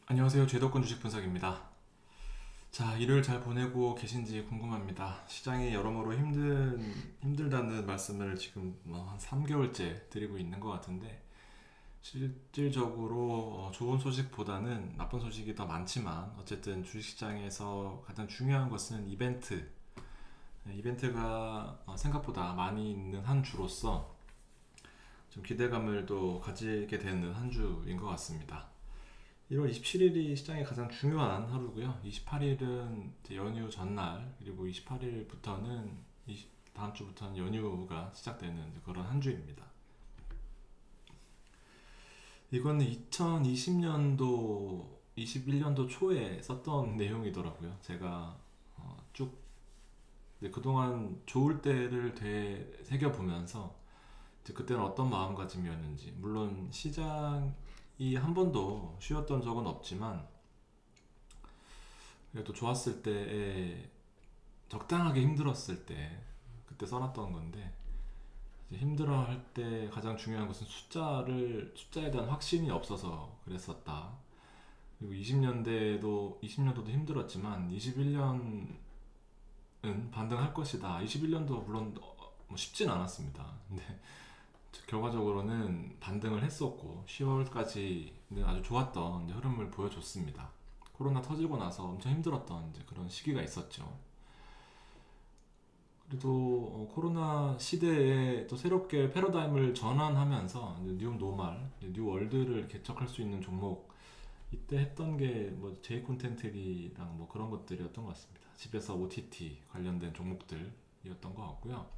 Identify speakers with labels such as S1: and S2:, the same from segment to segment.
S1: 안녕하세요. 죄덕권 주식 분석입니다. 자, 일요일 잘 보내고 계신지 궁금합니다. 시장이 여러모로 힘들다는 말씀을 지금 한 3개월째 드리고 있는 것 같은데, 실질적으로 좋은 소식보다는 나쁜 소식이 더 많지만, 어쨌든 주식시장에서 가장 중요한 것은 이벤트. 이벤트가 생각보다 많이 있는 한 주로서 좀 기대감을 또 가지게 되는 한 주인 것 같습니다. 1월 27일이 시장의 가장 중요한 하루고요. 28일은 연휴 전날, 그리고 28일부터는 다음 주부터는 연휴가 시작되는 그런 한 주입니다. 이거는 2020년도, 21년도 초에 썼던 내용이더라고요. 제가 쭉 그동안 좋을 때를 되새겨보면서 그때는 어떤 마음가짐이었는지, 물론 시장이 한 번도 쉬었던 적은 없지만 그래도 좋았을 때에, 적당하게 힘들었을 때 그때 써놨던 건데, 이제 힘들어할 때 가장 중요한 것은 숫자에 대한 확신이 없어서 그랬었다. 그리고 20년도도 힘들었지만 21년은 반등할 것이다. 21년도 물론 뭐 쉽진 않았습니다. 근데 결과적으로는 반등을 했었고 10월까지는 아주 좋았던 흐름을 보여줬습니다. 코로나 터지고 나서 엄청 힘들었던 그런 시기가 있었죠. 그래도 코로나 시대에 또 새롭게 패러다임을 전환하면서 뉴 노멀, 뉴 월드를 개척할 수 있는 종목, 이때 했던 게 뭐 제이 콘텐츠리랑 뭐 그런 것들이었던 것 같습니다. 집에서 OTT 관련된 종목들이었던 것 같고요.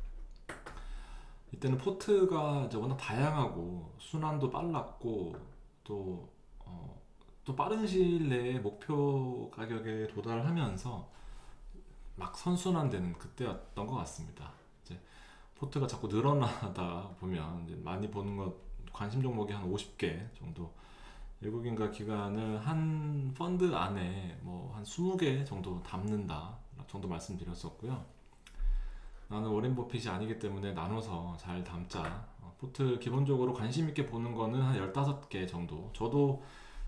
S1: 이때는 포트가 이제 워낙 다양하고 순환도 빨랐고 또, 또 빠른 시일 내에 목표 가격에 도달하면서 막 선순환되는 그때였던 것 같습니다. 이제 포트가 자꾸 늘어나다 보면 이제 많이 보는 것, 관심 종목이 한 50개 정도, 외국인과 기관을 한 펀드 안에 뭐 한 20개 정도 담는다 정도 말씀드렸었고요. 나는 워렌 버핏이 아니기 때문에 나눠서 잘 담자. 포트 기본적으로 관심 있게 보는 거는 한 15개 정도. 저도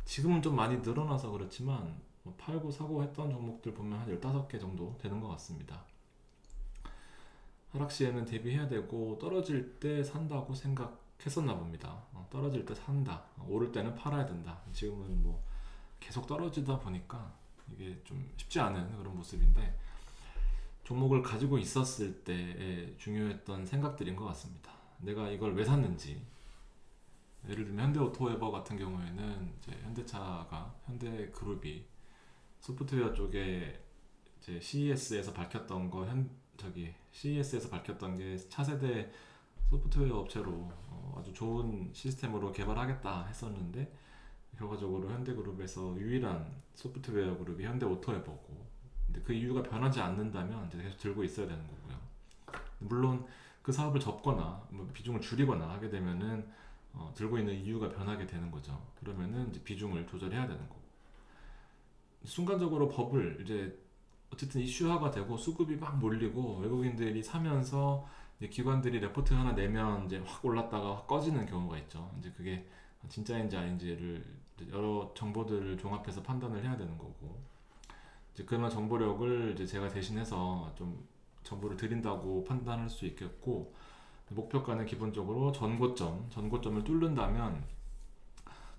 S1: 지금은 좀 많이 늘어나서 그렇지만 뭐 팔고 사고 했던 종목들 보면 한 15개 정도 되는 것 같습니다. 하락 시에는 대비해야 되고 떨어질 때 산다고 생각했었나 봅니다. 떨어질 때 산다, 오를 때는 팔아야 된다. 지금은 뭐 계속 떨어지다 보니까 이게 좀 쉽지 않은 그런 모습인데, 종목을 가지고 있었을 때에 중요했던 생각들인 것 같습니다. 내가 이걸 왜 샀는지. 예를 들면 현대오토웨버 같은 경우에는 이제 현대그룹이 소프트웨어 쪽에 이제 CES에서 밝혔던 거, CES에서 밝혔던 게 차세대 소프트웨어 업체로 아주 좋은 시스템으로 개발하겠다 했었는데, 결과적으로 현대그룹에서 유일한 소프트웨어 그룹이 현대오토웨버고, 근데 그 이유가 변하지 않는다면 이제 계속 들고 있어야 되는 거고요. 물론 그 사업을 접거나 뭐 비중을 줄이거나 하게 되면은 들고 있는 이유가 변하게 되는 거죠. 그러면은 이제 비중을 조절해야 되는 거고, 순간적으로 버블, 이제 어쨌든 이슈화가 되고 수급이 막 몰리고 외국인들이 사면서 이제 기관들이 레포트 하나 내면 이제 확 올랐다가 확 꺼지는 경우가 있죠. 이제 그게 진짜인지 아닌지를 여러 정보들을 종합해서 판단을 해야 되는 거고, 이제 그런 정보력을 이제 제가 대신해서 좀 정보를 드린다고 판단할 수 있겠고, 목표가는 기본적으로 전고점을 뚫는다면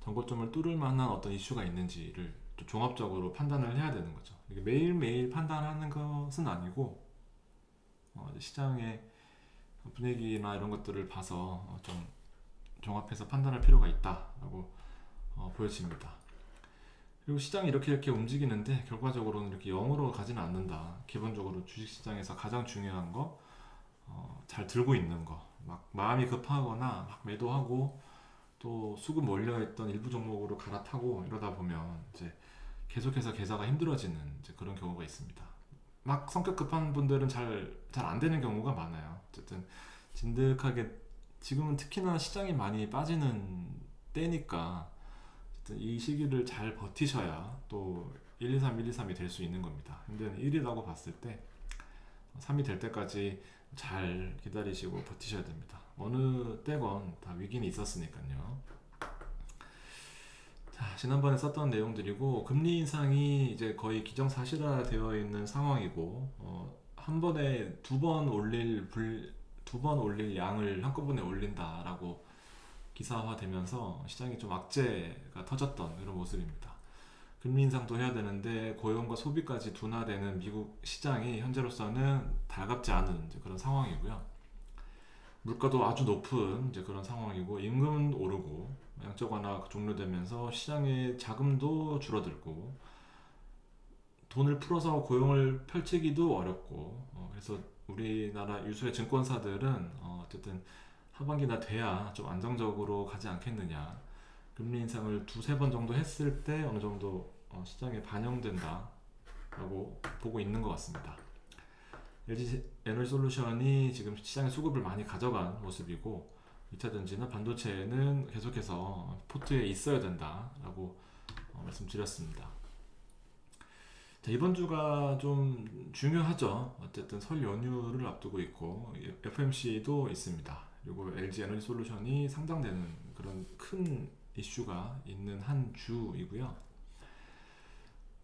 S1: 전고점을 뚫을 만한 어떤 이슈가 있는지를 또 종합적으로 판단을 해야 되는 거죠. 이게 매일매일 판단하는 것은 아니고 시장의 분위기나 이런 것들을 봐서 좀 종합해서 판단할 필요가 있다라고 보여집니다. 그리고 시장이 이렇게 움직이는데 결과적으로는 이렇게 0으로 가지는 않는다. 기본적으로 주식시장에서 가장 중요한 거, 잘 들고 있는 거, 막 마음이 급하거나 막 매도하고 또 수급 몰려있던 일부 종목으로 갈아타고 이러다 보면 이제 계속해서 계좌가 힘들어지는 이제 그런 경우가 있습니다. 막 성격 급한 분들은 잘 안 되는 경우가 많아요. 어쨌든 진득하게, 지금은 특히나 시장이 많이 빠지는 때니까 어쨌든 이 시기를 잘 버티셔야 또 123, 123이 될 수 있는 겁니다. 근데 1이라고 봤을 때 3이 될 때까지 잘 기다리시고 버티셔야 됩니다. 어느 때건 다 위기는 있었으니까요. 자, 지난번에 썼던 내용들이고 금리 인상이 이제 거의 기정사실화되어 있는 상황이고 한 번에 두 번 올릴 양을 한꺼번에 올린다라고 기사화되면서 시장이 좀 악재가 터졌던 그런 모습입니다. 금리 인상도 해야 되는데 고용과 소비까지 둔화되는 미국 시장이 현재로서는 달갑지 않은 이제 그런 상황이고요. 물가도 아주 높은 이제 그런 상황이고 임금은 오르고 양적 완화가 종료되면서 시장의 자금도 줄어들고 돈을 풀어서 고용을 펼치기도 어렵고 그래서 우리나라 유수의 증권사들은 어쨌든 하반기나 돼야 좀 안정적으로 가지 않겠느냐. 금리 인상을 두세 번 정도 했을 때 어느 정도 시장에 반영된다라고 보고 있는 것 같습니다. LG 에너지솔루션이 지금 시장의 수급을 많이 가져간 모습이고 2차전지나 반도체는 계속해서 포트에 있어야 된다라고 말씀드렸습니다. 자, 이번 주가 좀 중요하죠. 어쨌든 설 연휴를 앞두고 있고 FMC도 있습니다. 그리고 LG 에너지솔루션이 상장되는 그런 큰 이슈가 있는 한 주이고요.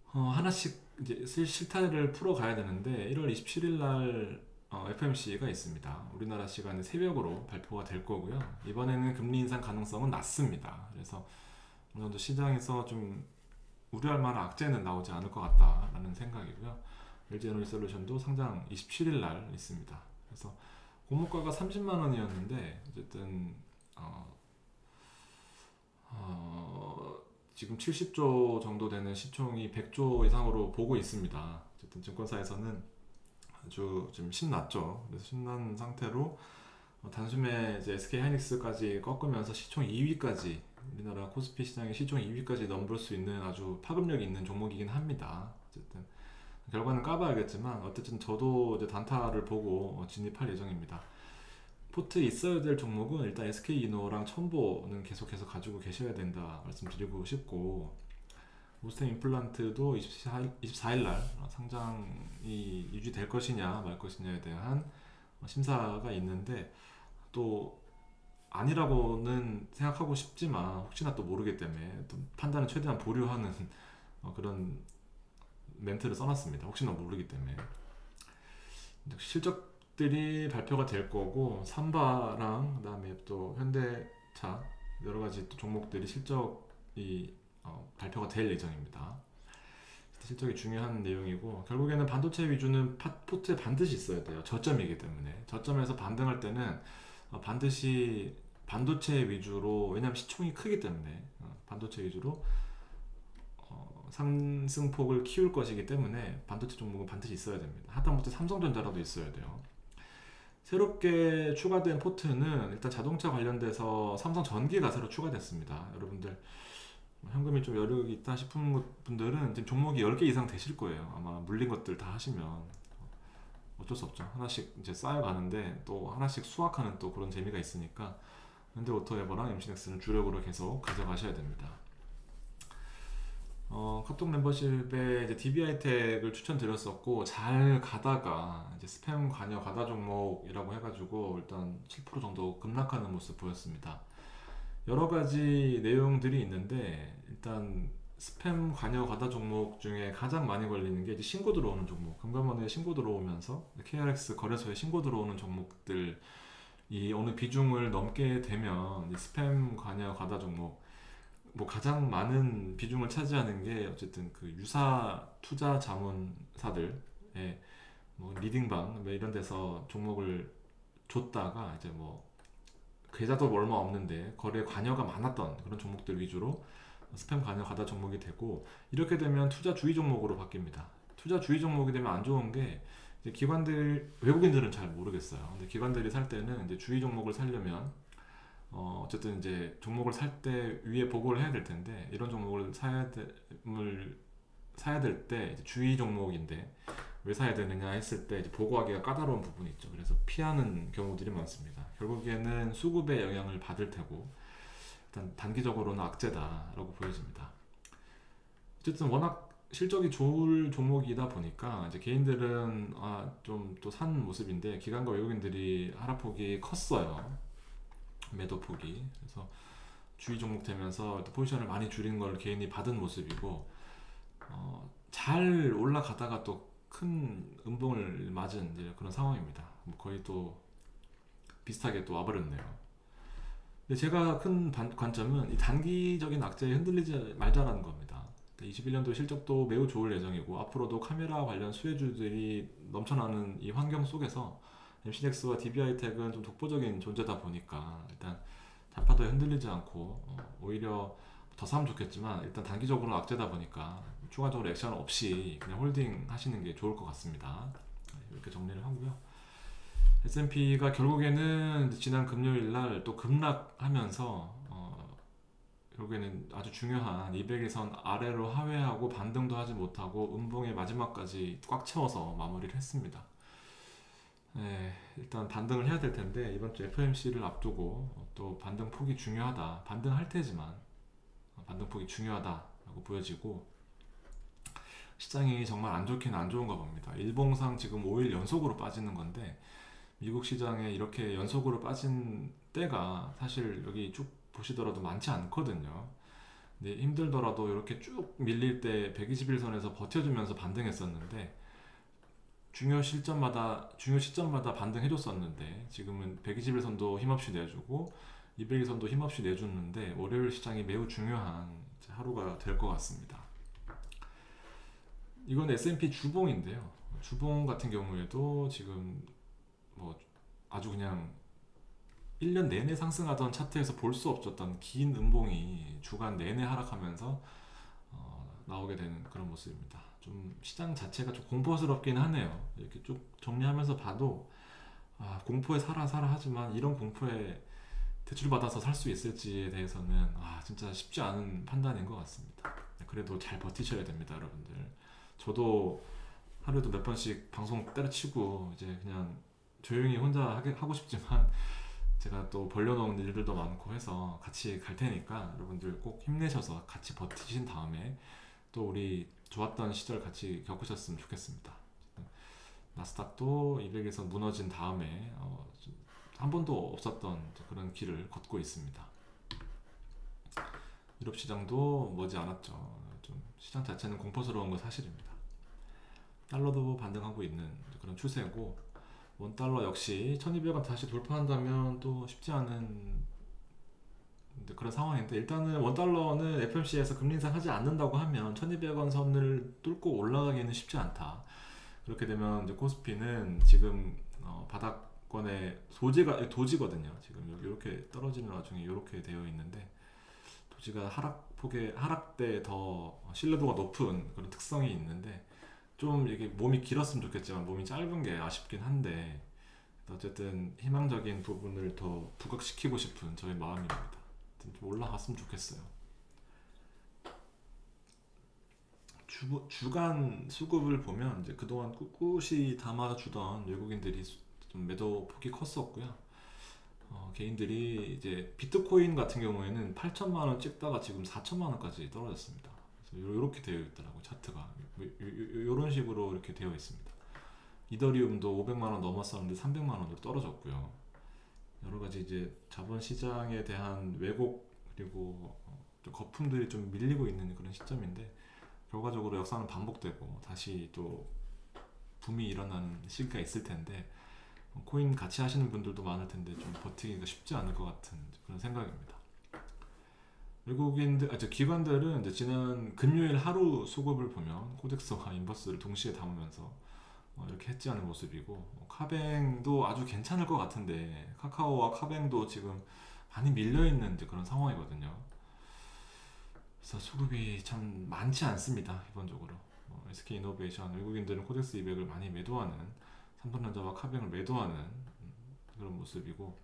S1: 하나씩 이제 실타래를 풀어가야 되는데 1월 27일 날 FMC가 있습니다. 우리나라 시간에 새벽으로 발표가 될 거고요. 이번에는 금리 인상 가능성은 낮습니다. 그래서 어느 정도 시장에서 좀 우려할 만한 악재는 나오지 않을 것 같다라는 생각이고요. LG 에너지솔루션도 상장 27일 날 있습니다. 그래서 공모가가 30만 원이었는데 어쨌든 지금 70조 정도 되는 시총이 100조 이상으로 보고 있습니다. 어쨌든 증권사에서는 아주 좀 신났죠. 그래서 신난 상태로 단숨에 이제 SK 하이닉스까지 꺾으면서 시총 2위까지 우리나라 코스피 시장의 시총 2위까지 넘볼 수 있는 아주 파급력이 있는 종목이긴 합니다. 어쨌든 결과는 까봐야겠지만 어쨌든 저도 이제 단타를 보고 진입할 예정입니다. 포트에 있어야 될 종목은 일단 SK이노랑 첨보는 계속해서 가지고 계셔야 된다 말씀드리고 싶고 오스템 임플란트도 24일 날 상장이 유지될 것이냐 말 것이냐에 대한 심사가 있는데 또 아니라고는 생각하고 싶지만 혹시나 또 모르기 때문에 또 판단을 최대한 보류하는 그런 멘트를 써놨습니다. 혹시나 모르기 때문에 실적들이 발표가 될 거고 삼바랑 그다음에 또 현대차 여러 가지 또 종목들이 실적이 발표가 될 예정입니다. 실적이 중요한 내용이고 결국에는 반도체 위주는 포트에 반드시 있어야 돼요. 저점이기 때문에 저점에서 반등할 때는 반드시 반도체 위주로 왜냐하면 시총이 크기 때문에 반도체 위주로 상승폭을 키울 것이기 때문에 반도체 종목은 반드시 있어야 됩니다. 하다못해 삼성전자라도 있어야 돼요. 새롭게 추가된 포트는 일단 자동차 관련돼서 삼성전기가 새로 추가됐습니다. 여러분들 현금이 좀 여력이 있다 싶은 분들은 지금 종목이 10개 이상 되실 거예요. 아마 물린 것들 다 하시면 어쩔 수 없죠. 하나씩 이제 쌓여가는데 또 하나씩 수확하는 또 그런 재미가 있으니까 현대오토에버랑 임신엑스는 주력으로 계속 가져가셔야 됩니다. 카톡 멤버십에 이제 DBI텍을 추천드렸었고 잘 가다가 이제 스팸 관여 과다 종목이라고 해가지고 일단 7% 정도 급락하는 모습 보였습니다. 여러 가지 내용들이 있는데 일단 스팸 관여 과다 종목 중에 가장 많이 걸리는 게 이제 신고 들어오는 종목, 금감원에 신고 들어오면서 KRX 거래소에 신고 들어오는 종목들이 어느 비중을 넘게 되면 스팸 관여 과다 종목 뭐 가장 많은 비중을 차지하는 게 어쨌든 그 유사 투자 자문사들의 뭐 리딩방 뭐 이런 데서 종목을 줬다가 이제 뭐 계좌도 얼마 없는데 거래에 관여가 많았던 그런 종목들 위주로 스팸 관여 과다 종목이 되고 이렇게 되면 투자 주의 종목으로 바뀝니다. 투자 주의 종목이 되면 안 좋은 게 이제 기관들 외국인들은 잘 모르겠어요. 근데 기관들이 살 때는 이제 주의 종목을 살려면 어쨌든 이제 종목을 살 때 위에 보고를 해야 될 텐데 이런 종목을 사야 될 때 주의 종목인데 왜 사야 되느냐 했을 때 이제 보고하기가 까다로운 부분이 있죠. 그래서 피하는 경우들이 많습니다. 결국에는 수급에 영향을 받을 테고 일단 단기적으로는 악재다라고 보여집니다. 어쨌든 워낙 실적이 좋을 종목이다 보니까 이제 개인들은 좀 또 산 모습인데 기관과 외국인들이 하락폭이 컸어요. 매도폭이. 그래서 주의 종목 되면서 또 포지션을 많이 줄인 걸 개인이 받은 모습이고, 잘 올라가다가 또 큰 음봉을 맞은 이제 그런 상황입니다. 뭐 거의 또 비슷하게 또 와버렸네요. 근데 제가 큰 관점은 이 단기적인 악재에 흔들리지 말자라는 겁니다. 21년도 실적도 매우 좋을 예정이고, 앞으로도 카메라 관련 수혜주들이 넘쳐나는 이 환경 속에서 MC넥스와 DBI텍은 좀 독보적인 존재다 보니까 일단 단파도에 흔들리지 않고 오히려 더 사면 좋겠지만, 일단 단기적으로 악재다 보니까 추가적으로 액션 없이 그냥 홀딩 하시는 게 좋을 것 같습니다. 이렇게 정리를 하고요. S&P가 결국에는 지난 금요일 날 또 급락하면서 결국에는 아주 중요한 200일선 아래로 하회하고 반등도 하지 못하고 음봉의 마지막까지 꽉 채워서 마무리를 했습니다. 네, 일단 반등을 해야 될 텐데 이번 주 FOMC를 앞두고 또 반등 폭이 중요하다, 반등할 테지만 반등 폭이 중요하다라고 보여지고, 시장이 정말 안 좋긴 안 좋은가 봅니다. 일봉상 지금 5일 연속으로 빠지는 건데, 미국 시장에 이렇게 연속으로 빠진 때가 사실 여기 쭉 보시더라도 많지 않거든요. 근데 힘들더라도 이렇게 쭉 밀릴 때 120일선에서 버텨주면서 반등했었는데, 중요 시점마다 반등해줬었는데, 지금은 120일선도 힘없이 내주고 200일선도 힘없이 내줬는데, 월요일 시장이 매우 중요한 하루가 될 것 같습니다. 이건 S&P 주봉인데요. 주봉 같은 경우에도 지금 뭐 아주 그냥 1년 내내 상승하던 차트에서 볼 수 없었던 긴 음봉이 주간 내내 하락하면서 나오게 되는 그런 모습입니다. 좀 시장 자체가 좀 공포스럽긴 하네요. 이렇게 쭉 정리하면서 봐도 공포에 살아 하지만, 이런 공포에 대출받아서 살 수 있을지에 대해서는 진짜 쉽지 않은 판단인 것 같습니다. 그래도 잘 버티셔야 됩니다, 여러분들. 저도 하루에도 몇 번씩 방송 때려치고 이제 그냥 조용히 혼자 하고 싶지만, 제가 또 벌려놓은 일들도 많고 해서 같이 갈 테니까 여러분들 꼭 힘내셔서 같이 버티신 다음에 또 우리 좋았던 시절 같이 겪으셨으면 좋겠습니다. 나스닥도 200에서 무너진 다음에 한 번도 없었던 그런 길을 걷고 있습니다. 유럽 시장도 머지않았죠. 좀 시장 자체는 공포스러운 건 사실입니다. 달러도 반등하고 있는 그런 추세고, 원달러 역시 1200원 다시 돌파한다면 또 쉽지 않은 그런 상황인데, 일단은 원달러는 FOMC에서 금리 인상 하지 않는다고 하면 1200원 선을 뚫고 올라가기는 쉽지 않다. 그렇게 되면 이제 코스피는 지금 바닥권의 도지거든요. 지금 이렇게 떨어지는 와중에 이렇게 되어 있는데, 도지가 하락대 더 신뢰도가 높은 그런 특성이 있는데, 좀 이게 몸이 길었으면 좋겠지만 몸이 짧은 게 아쉽긴 한데, 어쨌든 희망적인 부분을 더 부각시키고 싶은 저의 마음입니다. 좀 올라갔으면 좋겠어요. 주간 수급을 보면 이제 그동안 꿋꿋이 담아주던 외국인들이 좀 매도 폭이 컸었고요. 개인들이 이제 비트코인 같은 경우에는 8천만 원 찍다가 지금 4천만 원까지 떨어졌습니다. 그래서 이렇게 되어 있더라고, 차트가. 이런 식으로 이렇게 되어 있습니다. 이더리움도 500만 원 넘었었는데 300만 원으로 떨어졌고요. 여러 가지 이제 자본 시장에 대한 왜곡, 그리고 좀 거품들이 좀 밀리고 있는 그런 시점인데, 결과적으로 역사는 반복되고 다시 또 붐이 일어나는 시기가 있을 텐데, 코인 같이 하시는 분들도 많을 텐데 좀 버티기가 쉽지 않을 것 같은 그런 생각입니다. 기관들은 이제 지난 금요일 하루 수급을 보면 코덱스와 인버스를 동시에 담으면서 이렇게 해지하는 모습이고, 카뱅도 아주 괜찮을 것 같은데 카카오와 카뱅도 지금 많이 밀려있는 그런 상황이거든요. 그래서 수급이 참 많지 않습니다. 기본적으로 SK이노베이션, 외국인들은 코덱스 200을 많이 매도하는, 삼성전자와 카뱅을 매도하는 그런 모습이고,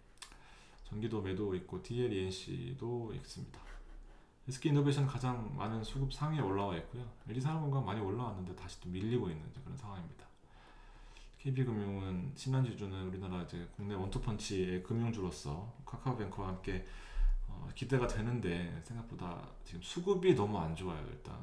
S1: 전기도 매도 있고 DLENC도 있습니다. SK이노베이션 가장 많은 수급 상위에 올라와 있고요. LG산업은행 많이 올라왔는데 다시 또 밀리고 있는 그런 상황입니다. KB금융은 신한지주는 우리나라 이제 국내 원투펀치의 금융주로서 카카오뱅크와 함께 기대가 되는데, 생각보다 지금 수급이 너무 안 좋아요. 일단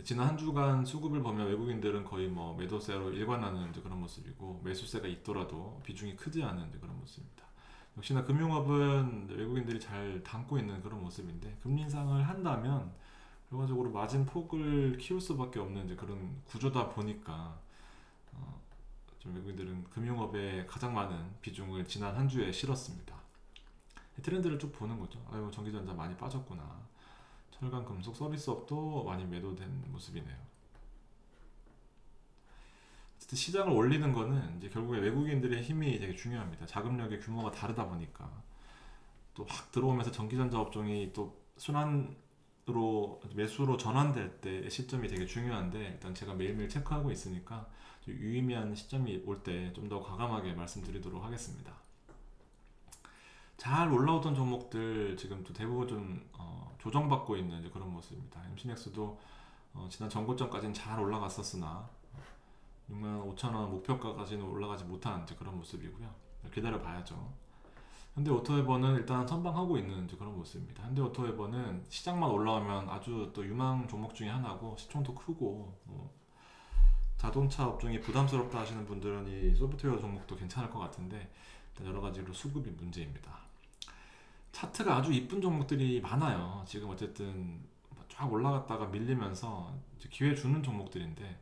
S1: 지난 한 주간 수급을 보면 외국인들은 거의 뭐 매도세로 일관하는 그런 모습이고, 매수세가 있더라도 비중이 크지 않은 그런 모습입니다. 역시나 금융업은 외국인들이 잘 담고 있는 그런 모습인데, 금리 인상을 한다면 결과적으로 마진 폭을 키울 수밖에 없는 이제 그런 구조다 보니까 좀 외국인들은 금융업에 가장 많은 비중을 지난 한 주에 실었습니다. 트렌드를 쭉 보는 거죠. 아유, 전기전자 많이 빠졌구나. 철강, 금속, 서비스업도 많이 매도된 모습이네요. 어쨌든 시장을 올리는 거는 이제 결국에 외국인들의 힘이 되게 중요합니다. 자금력의 규모가 다르다 보니까 또 확 들어오면서 전기전자 업종이 또 순환으로 매수로 전환될 때 시점이 되게 중요한데, 일단 제가 매일매일 체크하고 있으니까 유의미한 시점이 올 때 좀 더 과감하게 말씀드리도록 하겠습니다. 잘 올라오던 종목들 지금 또 대부분 좀 조정받고 있는 이제 그런 모습입니다. MC넥스도 지난 전고점까지는 잘 올라갔었으나 65,000원 목표가까지는 올라가지 못한 이제 그런 모습이고요. 기다려 봐야죠. 현대오토웨버는 일단 선방하고 있는 이제 그런 모습입니다. 현대오토웨버는 시장만 올라오면 아주 또 유망 종목 중에 하나고, 시총도 크고, 자동차 업종이 부담스럽다 하시는 분들은 이 소프트웨어 종목도 괜찮을 것 같은데, 일단 여러 가지로 수급이 문제입니다. 차트가 아주 이쁜 종목들이 많아요. 지금 어쨌든 쫙 올라갔다가 밀리면서 이제 기회 주는 종목들인데,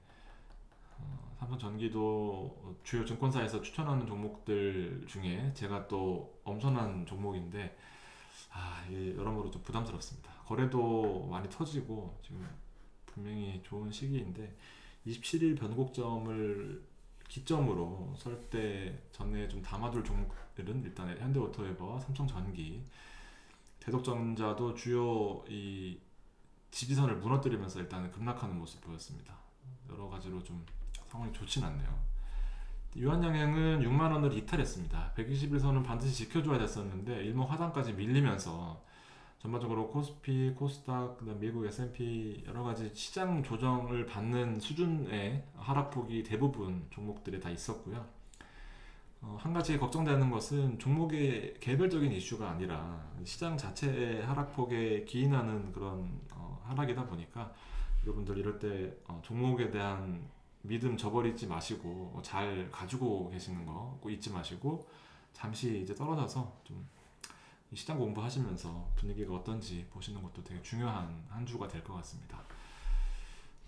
S1: 삼성전기도 주요 증권사에서 추천하는 종목들 중에 제가 또 엄선한 종목인데, 이게 여러모로 좀 부담스럽습니다. 거래도 많이 터지고 지금 분명히 좋은 시기인데, 27일 변곡점을 기점으로 설 때 전에 좀 담아둘 종목들은 일단 현대오토웨버와 삼성전기, 대덕전자도 주요 이 지지선을 무너뜨리면서 일단은 급락하는 모습 보였습니다. 여러 가지로 좀 상황이 좋진 않네요. 유한양행은 6만원을 이탈했습니다. 121선은 반드시 지켜줘야 됐었는데 일목 하단까지 밀리면서 전반적으로 코스피, 코스닥, 그다음 미국 S&P 여러가지 시장 조정을 받는 수준의 하락폭이 대부분 종목들에 다 있었고요. 한 가지 걱정되는 것은 종목의 개별적인 이슈가 아니라 시장 자체의 하락폭에 기인하는 그런 하락이다 보니까, 여러분들 이럴 때 종목에 대한 믿음 저버리지 마시고 잘 가지고 계시는 거 꼭 잊지 마시고, 잠시 이제 떨어져서 좀 시장 공부하시면서 분위기가 어떤지 보시는 것도 되게 중요한 한 주가 될 것 같습니다.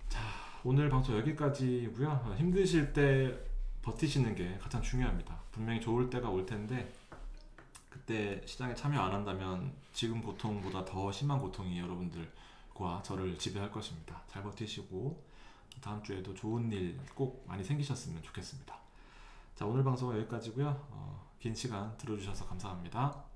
S1: 자, 오늘 방송 여기까지고요. 힘드실 때 버티시는 게 가장 중요합니다. 분명히 좋을 때가 올 텐데, 그때 시장에 참여 안 한다면 지금 고통보다 더 심한 고통이 여러분들과 저를 지배할 것입니다. 잘 버티시고 다음 주에도 좋은 일 꼭 많이 생기셨으면 좋겠습니다. 자, 오늘 방송은 여기까지고요. 긴 시간 들어주셔서 감사합니다.